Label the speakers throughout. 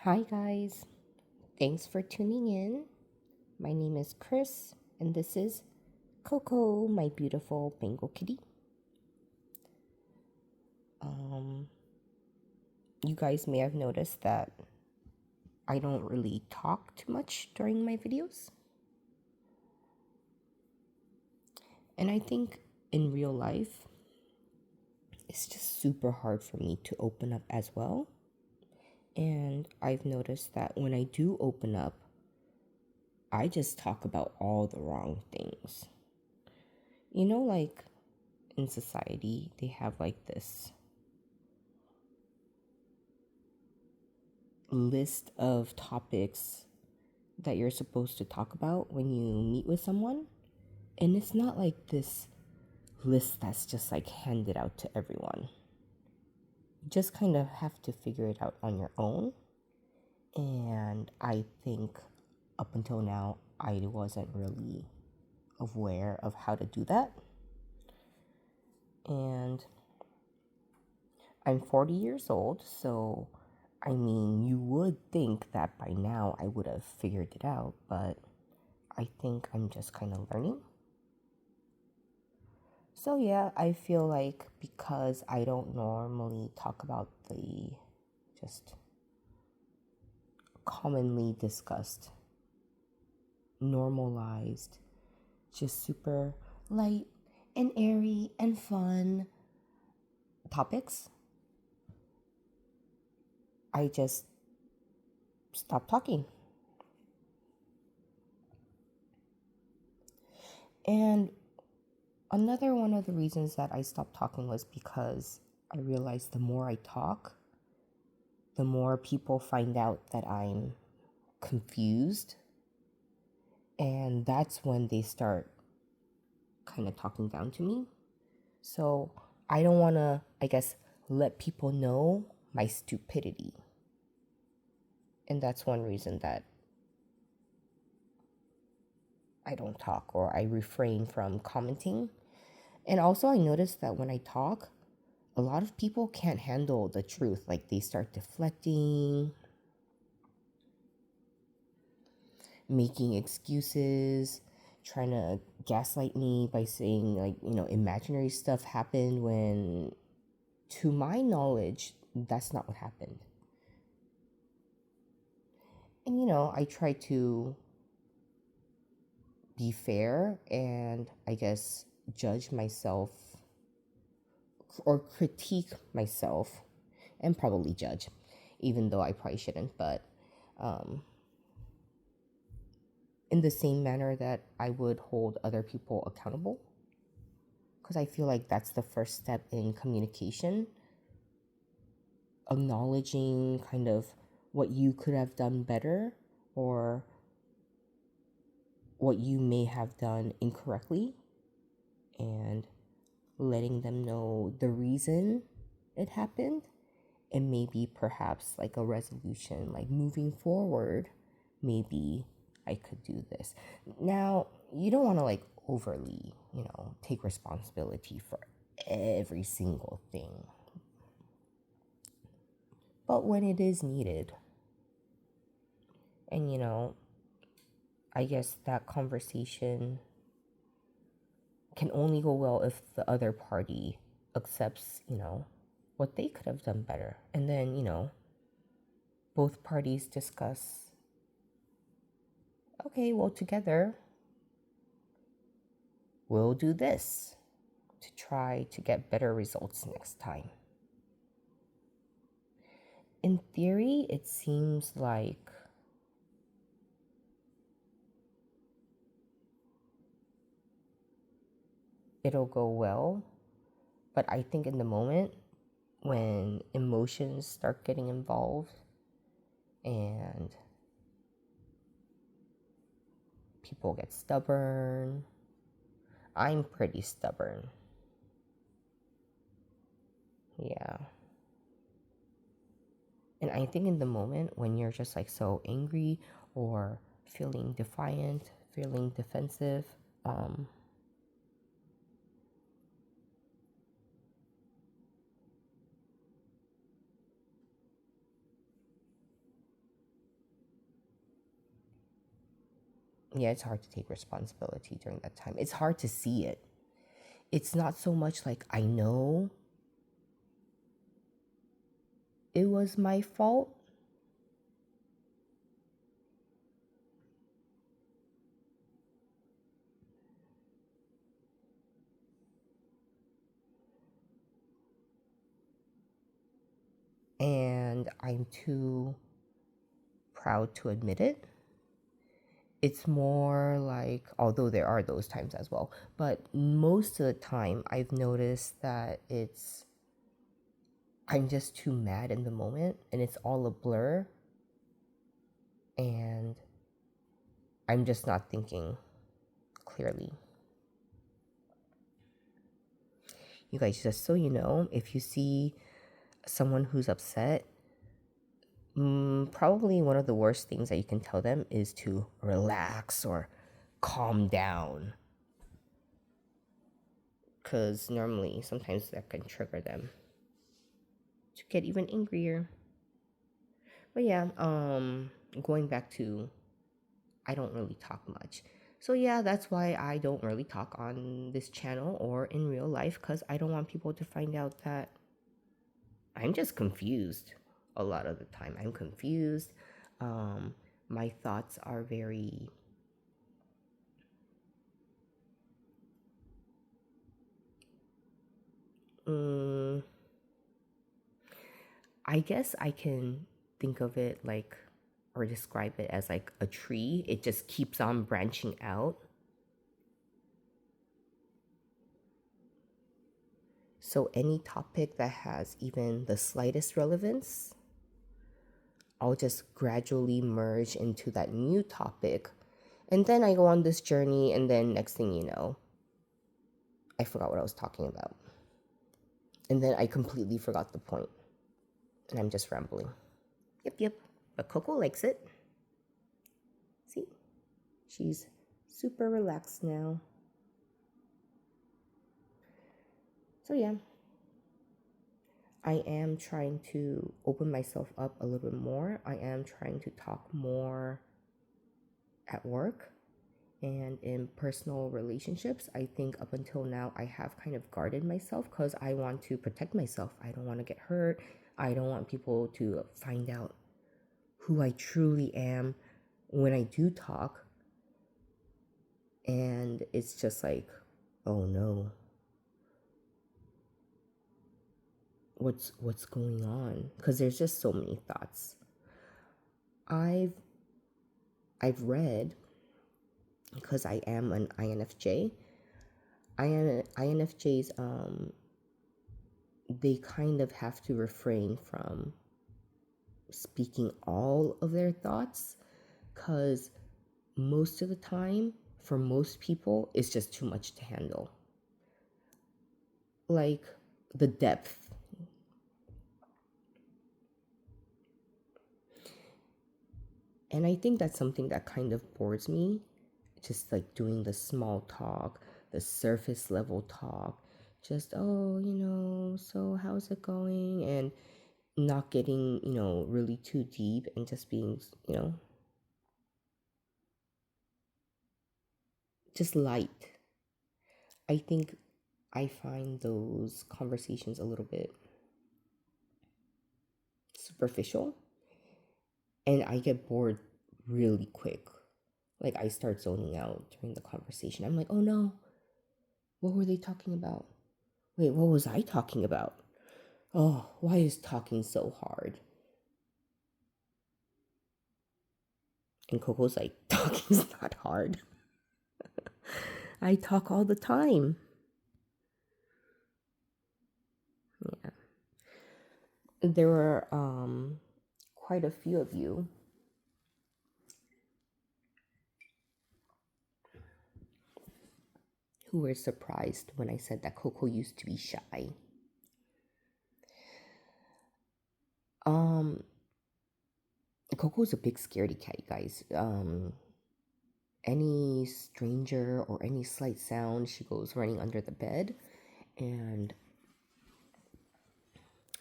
Speaker 1: Hi, guys. Thanks for tuning in. My name is Chris, and this is Coco, my beautiful Bengal kitty. Um, you guys may have noticed that I don't really talk too much during my videos. And I think in real life, it's just super hard for me to open up as well. And I've noticed that when I do open up, I just talk about all the wrong things. Like in society, they have like this list of topics that you're supposed to talk about when you meet with someone. And it's not like this list that's just like handed out to everyone. You just kind of have to figure it out on your own. And I think up until now, I wasn't really aware of how to do that. And I'm 40 years old, so I mean, you would think that by now I would have figured it out, but I think I'm just kind of learning. So, yeah, I feel like because I don't normally talk about the just commonly discussed, normalized, just super light and airy and fun topics, I just stopped talking. And another one of the reasons that I stopped talking was because I realized the more I talk, the more people find out that I'm confused. And that's when they start kind of talking down to me. So I don't want to, let people know my stupidity. And that's one reason that I don't talk or I refrain from commenting. And also, I noticed that when I talk, a lot of people can't handle the truth. Like they start deflecting, making excuses, trying to gaslight me by saying, imaginary stuff happened when, to my knowledge, that's not what happened. And, I try to be fair and judge myself or critique myself and probably judge, even though I probably shouldn't, but in the same manner that I would hold other people accountable. Because I feel like that's the first step in communication, acknowledging kind of what you could have done better or what you may have done incorrectly and letting them know the reason it happened and maybe perhaps like a resolution, like moving forward, maybe I could do this. Now, you don't want to like overly, take responsibility for every single thing. But when it is needed, and I guess that conversation can only go well if the other party accepts, what they could have done better. And then, both parties discuss, okay, well, together, we'll do this to try to get better results next time. In theory, it seems like it'll go well, but I think in the moment when emotions start getting involved and people get stubborn, I'm pretty stubborn. Yeah. And I think in the moment when you're just like so angry or feeling defiant, feeling defensive, Yeah, it's hard to take responsibility during that time. It's hard to see it. It's not so much like I know it was my fault. And I'm too proud to admit it. It's more like, although there are those times as well, but most of the time I've noticed that I'm just too mad in the moment and it's all a blur and I'm just not thinking clearly. You guys, just so you know, if you see someone who's upset, probably one of the worst things that you can tell them is to relax or calm down. Because normally, sometimes that can trigger them to get even angrier. But yeah, going back to I don't really talk much. So yeah, that's why I don't really talk on this channel or in real life because I don't want people to find out that I'm just confused a lot of the time. I'm confused. My thoughts are very I guess I can think of it like or describe it as like a tree. It just keeps on branching out. So any topic that has even the slightest relevance, I'll just gradually merge into that new topic. And then I go on this journey, and then next thing you know, I forgot what I was talking about. And then I completely forgot the point. And I'm just rambling. Yep. But Coco likes it. See? She's super relaxed now. So yeah. I am trying to open myself up a little bit more. I am trying to talk more at work and in personal relationships. I think up until now, I have kind of guarded myself because I want to protect myself. I don't want to get hurt. I don't want people to find out who I truly am when I do talk. And it's just like, oh no. What's going on? Because there's just so many thoughts. I've read, because I am an INFJ. INFJs, they kind of have to refrain from speaking all of their thoughts because most of the time, for most people, it's just too much to handle. Like the depth. And I think that's something that kind of bores me, just like doing the small talk, the surface level talk, just, oh, so how's it going? And not getting, really too deep and just being, just light. I think I find those conversations a little bit superficial and I get bored really quick. Like I start zoning out during the conversation. I'm like, oh no, what were they talking about? Wait, what was I talking about? Oh, why is talking so hard? And Coco's like, talking's not hard. I talk all the time. Yeah. There were quite a few of you who were surprised when I said that Coco used to be shy. Coco's a big scaredy cat, you guys. Any stranger or any slight sound, she goes running under the bed. And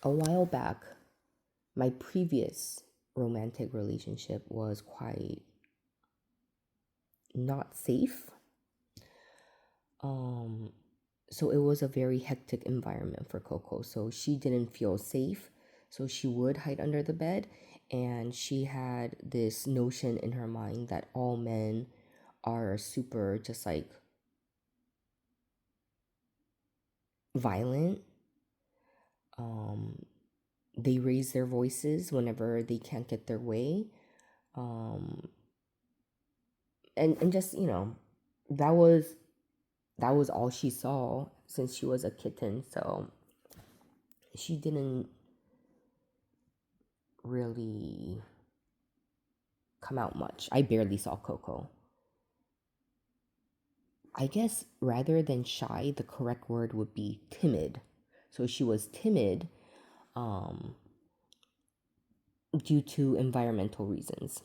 Speaker 1: a while back, my previous romantic relationship was quite not safe. So it was a very hectic environment for Coco. So she didn't feel safe. So she would hide under the bed. And she had this notion in her mind that all men are super just like violent. They raise their voices whenever they can't get their way. And just, that was all she saw since she was a kitten. So she didn't really come out much. I barely saw Coco. I guess rather than shy, the correct word would be timid. So she was timid due to environmental reasons.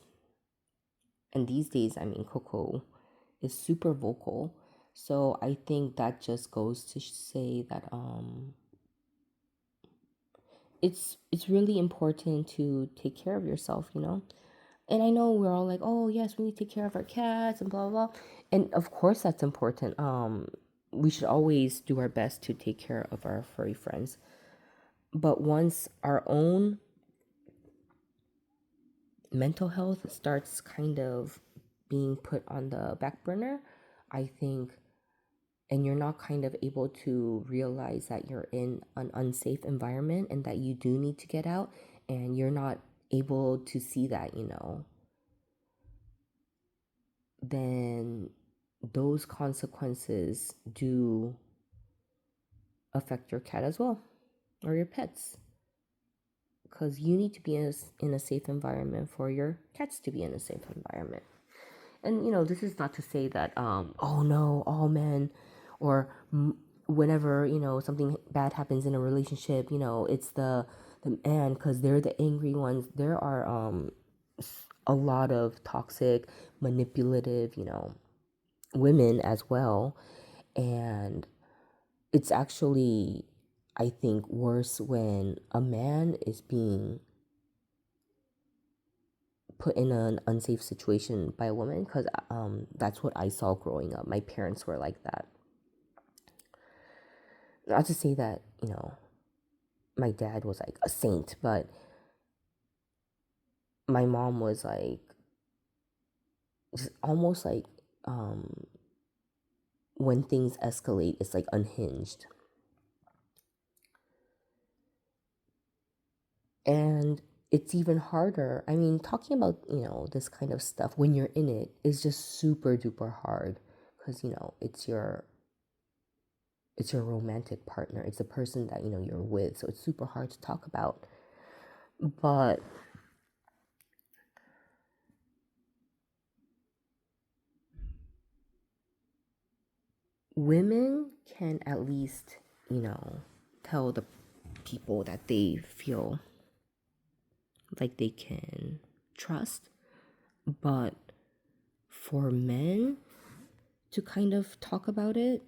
Speaker 1: And these days, I mean, Coco is super vocal. So I think that just goes to say that it's really important to take care of yourself, And I know we're all like, oh yes, we need to take care of our cats and blah blah blah. And of course that's important. We should always do our best to take care of our furry friends. But once our own mental health starts kind of being put on the back burner, I think, and you're not kind of able to realize that you're in an unsafe environment and that you do need to get out, and you're not able to see that, then those consequences do affect your cat as well, or your pets, because you need to be in a safe environment for your cats to be in a safe environment. And this is not to say that oh no, all men, or whenever something bad happens in a relationship, it's the man, because they're the angry ones. There are a lot of toxic, manipulative, women as well. And it's actually, I think, worse when a man is being put in an unsafe situation by a woman, because that's what I saw growing up. My parents were like that. Not to say that, my dad was like a saint, but my mom was like just almost like when things escalate, it's like unhinged. And it's even harder. I mean, talking about, this kind of stuff when you're in it is just super duper hard, because, it's your romantic partner. It's the person that, you're with. So it's super hard to talk about. But women can at least, tell the people that they feel like they can trust. But for men to kind of talk about it,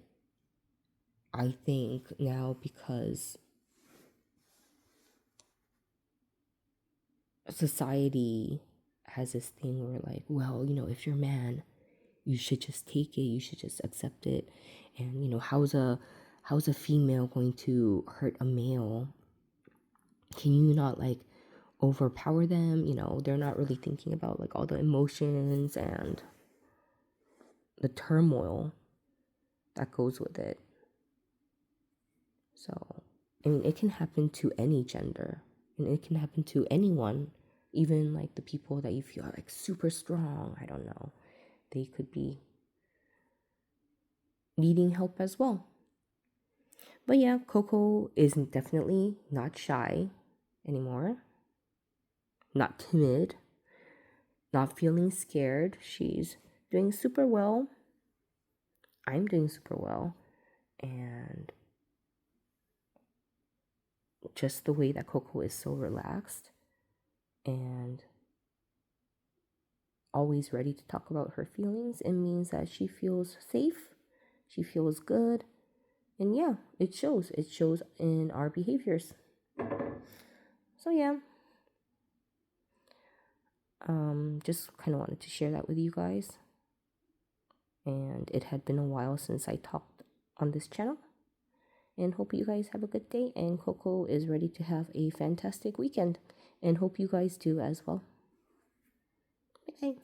Speaker 1: I think now, because society has this thing where, like, well, if you're a man, you should just take it, you should just accept it. And how's a female going to hurt a male? Can you not like overpower them? They're not really thinking about like all the emotions and the turmoil that goes with it. So, I mean, it can happen to any gender, and it can happen to anyone, even like the people that you feel are like super strong. I don't know. They could be needing help as well. But yeah, Coco is definitely not shy anymore, not timid, not feeling scared. She's doing super well. I'm doing super well. And just the way that Coco is so relaxed and always ready to talk about her feelings, it means that she feels safe, she feels good, and yeah, it shows in our behaviors. So yeah, just kind of wanted to share that with you guys. And it had been a while since I talked on this channel. And hope you guys have a good day. And Coco is ready to have a fantastic weekend. And hope you guys do as well. Bye.